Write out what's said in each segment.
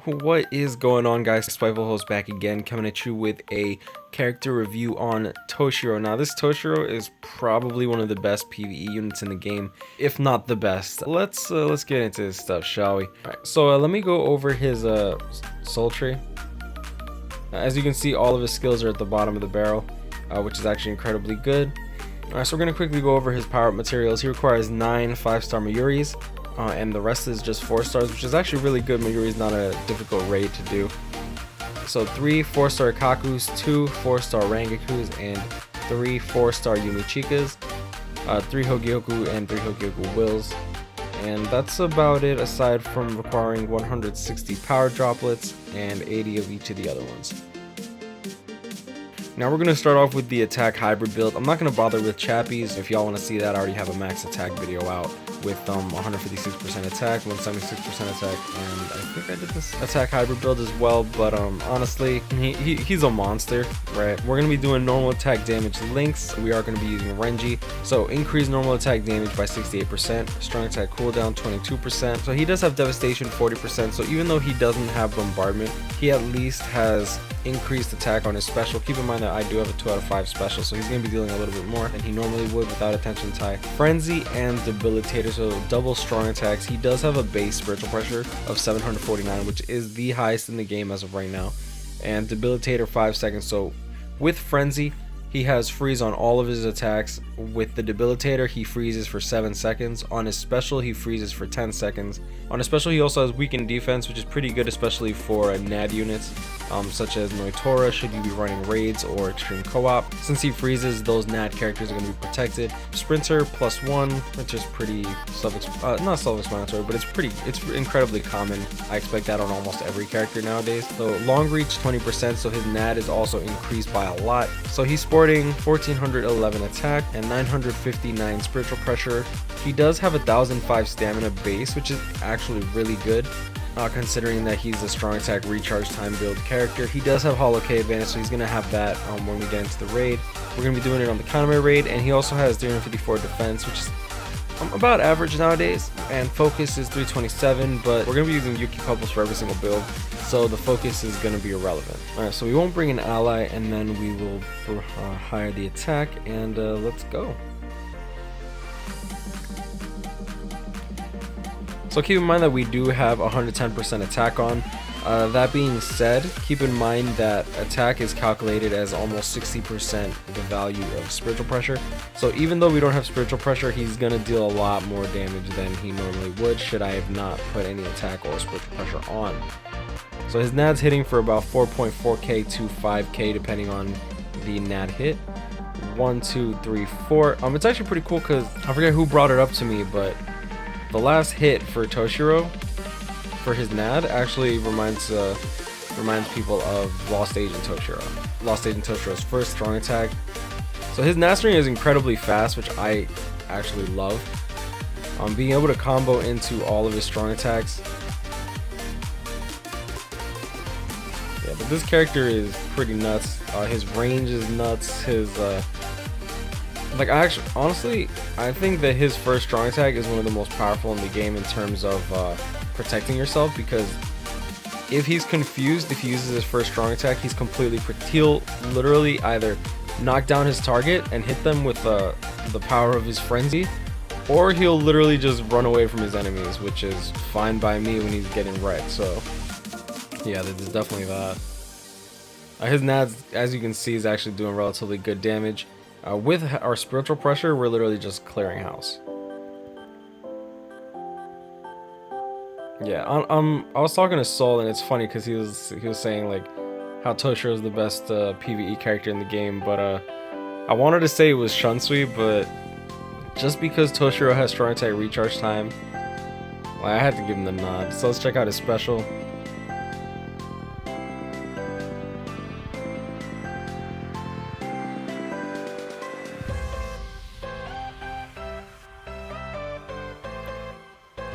What is going on, guys? Spiteful host back again, coming at you with a character review on Toshiro. Now, this Toshiro is probably one of the best PvE units in the game, if not the best. Let's get into this stuff, shall we? All right, so let me go over his soul tree. As you can see, all of his skills are at the bottom of the barrel, which is actually incredibly good. All right, so we're gonna quickly go over his power-up materials. He requires 9 5-star Mayuris. And the rest is just 4 stars, which is actually really good. Mayuri is not a difficult raid to do. So 3 4-star Kakus, 2 4-star Rangakus, and 3 4-star Yumichikas, 3 Hogyoku, and 3 Hogyoku Wills. And that's about it, aside from requiring 160 power droplets and 80 of each of the other ones. Now we're going to start off with the attack hybrid build. I'm not going to bother with chappies. If y'all want to see that, I already have a max attack video out with 156% attack, 176% attack, and I think I did this attack hybrid build as well, but honestly, he's a monster, right? We're going to be doing normal attack damage links. We are going to be using Renji. So increase normal attack damage by 68%, strong attack cooldown 22%. So he does have devastation 40%, so even though he doesn't have bombardment, he at least has increased attack on his special. Keep in mind that I do have a 2 out of 5 special, so he's going to be dealing a little bit more than he normally would without attention tie. Frenzy and Debilitator, so double strong attacks. He does have a base spiritual pressure of 749, which is the highest in the game as of right now, and Debilitator 5 seconds. So with Frenzy, he has freeze on all of his attacks. With the Debilitator, he freezes for 7 seconds. On his special, he freezes for 10 seconds. On his special, he also has weakened defense, which is pretty good, especially for NAD units, such as Noitora, should you be running raids or extreme co-op. Since he freezes, those NAD characters are going to be protected. Sprinter +1, which is pretty not self-explanatory, but it's incredibly common. I expect that on almost every character nowadays. So long reach 20%, so his NAD is also increased by a lot. So he's sporting 1411 attack and 959 spiritual pressure. He does have 1005 stamina base, which is actually really good, considering that he's a strong attack recharge time build character. He does have Hollow K advantage, so he's going to have that when we get into the raid. We're going to be doing it on the Kaname raid, and he also has 354 defense, which is about average nowadays, and focus is 327, but we're going to be using Yuki Couples for every single build, so the focus is going to be irrelevant. Alright, so we won't bring an ally, and then we will hire the attack, and let's go. So keep in mind that we do have 110% attack on. That being said, keep in mind that attack is calculated as almost 60% the value of spiritual pressure. So even though we don't have spiritual pressure, he's going to deal a lot more damage than he normally would should I have not put any attack or spiritual pressure on. So his NAD's hitting for about 4.4k to 5k depending on the NAD hit. 1, 2, 3, 4. It's actually pretty cool because I forget who brought it up to me, but the last hit for Toshiro for his NAD actually reminds people of Lost Agent Toshiro. Lost Agent Toshiro's first strong attack. So his NAD string is incredibly fast, which I actually love. Being able to combo into all of his strong attacks. Yeah, but this character is pretty nuts. His range is nuts. His honestly, I think that his first strong attack is one of the most powerful in the game in terms of protecting yourself, because if he's confused, if he uses his first strong attack, he'll literally either knock down his target and hit them with the power of his frenzy, or he'll literally just run away from his enemies, which is fine by me when he's getting wrecked. So yeah, there's definitely that. His NAD, as you can see, is actually doing relatively good damage. With our spiritual pressure, we're literally just clearing house. Yeah, I was talking to Soul, and it's funny because he was saying like how Toshiro is the best PvE character in the game, but I wanted to say it was Shunsui, but just because Toshiro has strong attack recharge time, I had to give him the nod. So let's check out his special.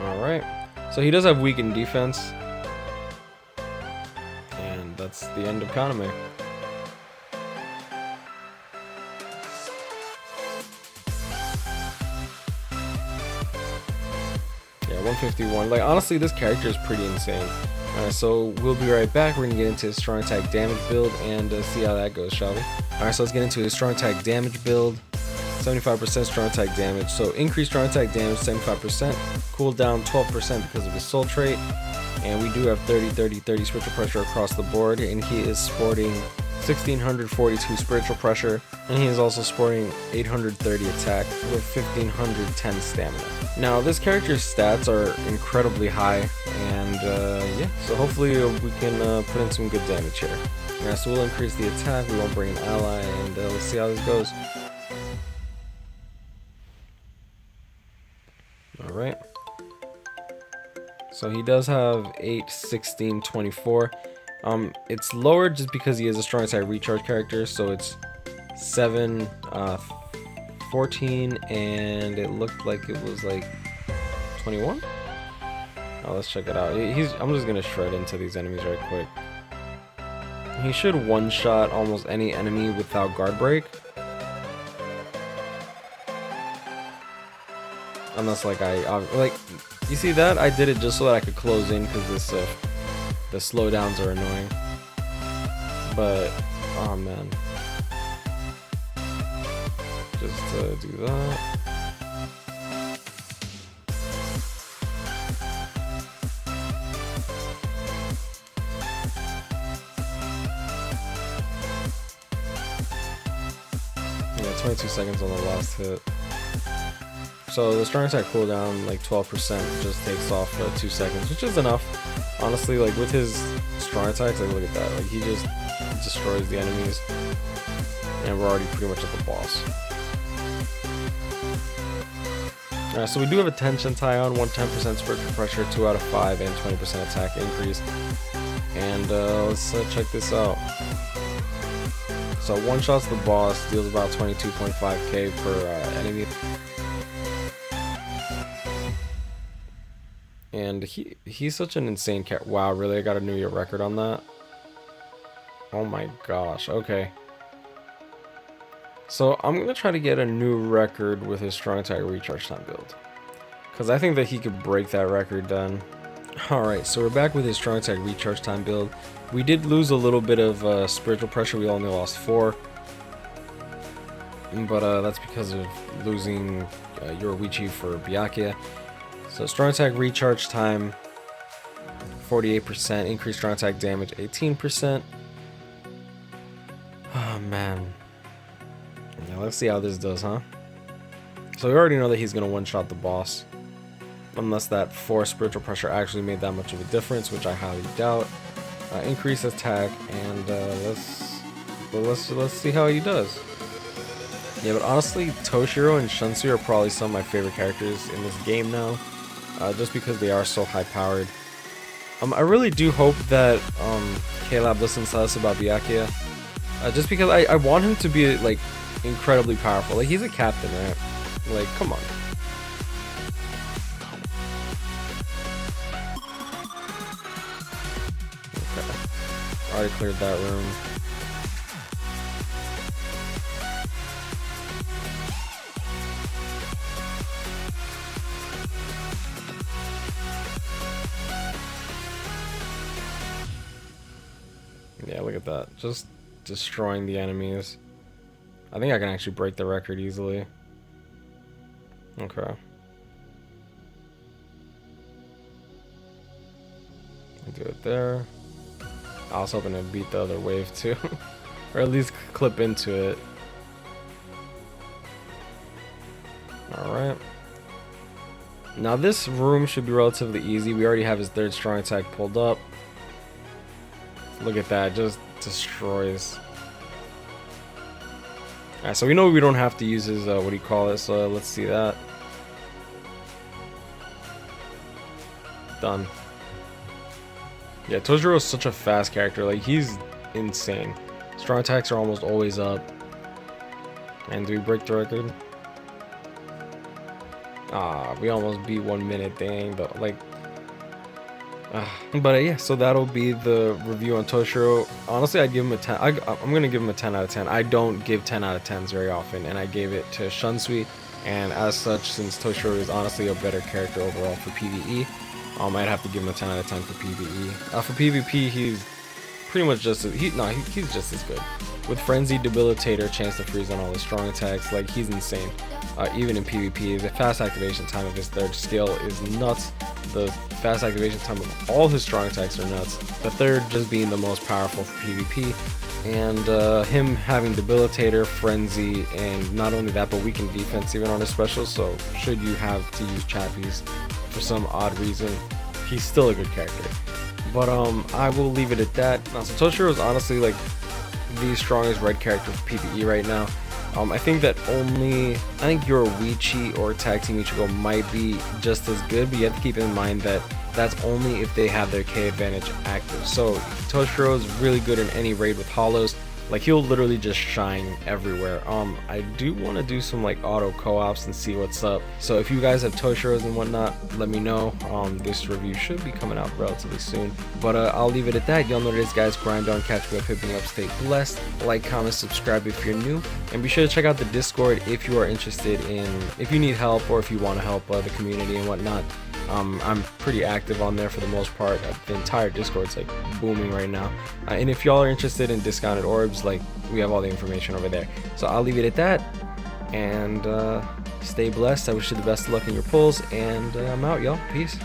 Alright, so he does have weakened defense, and that's the end of Kaname. Yeah, 151. Like, honestly, this character is pretty insane. Alright, so we'll be right back. We're gonna get into his strong attack damage build and see how that goes, shall we? Alright, so let's get into his strong attack damage build. 75% strong attack damage. So increased strong attack damage 75%, cooldown 12% because of his soul trait, and we do have 30 spiritual pressure across the board, and he is sporting 1642 spiritual pressure, and he is also sporting 830 attack with 1510 stamina. Now this character's stats are incredibly high, and yeah, so hopefully we can put in some good damage here. Yeah, so we'll increase the attack, we won't bring an ally, and let's see how this goes. Alright, so he does have 8, 16, 24. It's lower just because he is a strong attack recharge character, so it's 7, 14, and it looked like it was like 21. Oh, let's check it out. I'm just gonna shred into these enemies right quick. He should one-shot almost any enemy without guard break. Unless like like, you see that? I did it just so that I could close in because this the slowdowns are annoying. But oh man, just do that. Yeah, 22 seconds on the last hit. So the strong attack cooldown, like 12%, just takes off 2 seconds, which is enough. Honestly, like with his strong attacks, like look at that, like he just destroys the enemies, and we're already pretty much at the boss. Alright, so we do have a tension tie on, 110% spiritual pressure, 2 out of 5, and 20% attack increase. And let's check this out. So one shots the boss, deals about 22.5k per enemy. And he's such an insane cat. Wow, really? I got a New Year record on that? Oh my gosh, okay. So I'm gonna try to get a new record with his strong attack recharge time build, because I think that he could break that record then. Alright, so we're back with his strong attack recharge time build. We did lose a little bit of spiritual pressure, we only lost 4. But that's because of losing Yoruichi for Byakuya. So strong attack recharge time 48%, increased strong attack damage 18%. Oh man. Yeah, let's see how this does, huh? So we already know that he's gonna one-shot the boss, unless that 4 spiritual pressure actually made that much of a difference, which I highly doubt. Increase attack, and let's see how he does. Yeah, but honestly, Toshiro and Shunsui are probably some of my favorite characters in this game now. Just because they are so high powered. I really do hope that K-Lab listens to us about Byakuya. Just because I want him to be like incredibly powerful. Like he's a captain, right? Like, come on. Okay. Already cleared that room. Yeah, look at that. Just destroying the enemies. I think I can actually break the record easily. Okay. Do it there. I was hoping to beat the other wave too. Or at least clip into it. Alright. Now this room should be relatively easy. We already have his 3rd strong attack pulled up. Look at that, just destroys. Alright, so we know we don't have to use his, what do you call it, so let's see that. Done. Yeah, Toshiro is such a fast character, like he's insane. Strong attacks are almost always up. And do we break the record? Ah, we almost beat 1 minute, dang, but like... But yeah, so that'll be the review on Toshiro. Honestly, I'd give him a 10. I'm gonna give him a 10 out of 10. I don't give 10 out of 10s very often, and I gave it to Shunsui. And as such, since Toshiro is honestly a better character overall for PvE, I'd have to give him a 10 out of 10 for PvE. For PvP, he's pretty much just he's just as good. With Frenzy, Debilitator, chance to freeze on all his strong attacks, like he's insane. Even in PvP, the fast activation time of his third skill is nuts. The fast activation time of all his strong attacks are nuts. The third just being the most powerful for PvP, and him having Debilitator, Frenzy, and not only that, but weakened defense even on his special. So should you have to use Chappies for some odd reason, he's still a good character. But I will leave it at that. Now, so Toshiro is honestly like the strongest red character for PvE right now. I think that I think Yoruichi or Tag Team Ichigo might be just as good, but you have to keep in mind that that's only if they have their K advantage active. So Toshiro is really good in any raid with hollows. Like, he'll literally just shine everywhere. I do want to do some like auto co-ops and see what's up. So if you guys have Toshiros and whatnot, let me know. This review should be coming out relatively soon. But I'll leave it at that. Y'all know what it is, guys. Grind on, catch me up, hit me up, stay blessed. Like, comment, subscribe if you're new, and be sure to check out the Discord if you are interested in, if you need help or if you want to help the community and whatnot. I'm pretty active on there for the most part. The entire Discord's like booming right now. And if y'all are interested in discounted orbs, like, we have all the information over there. So I'll leave it at that, and stay blessed. I wish you the best of luck in your pulls, and I'm out, y'all. Peace.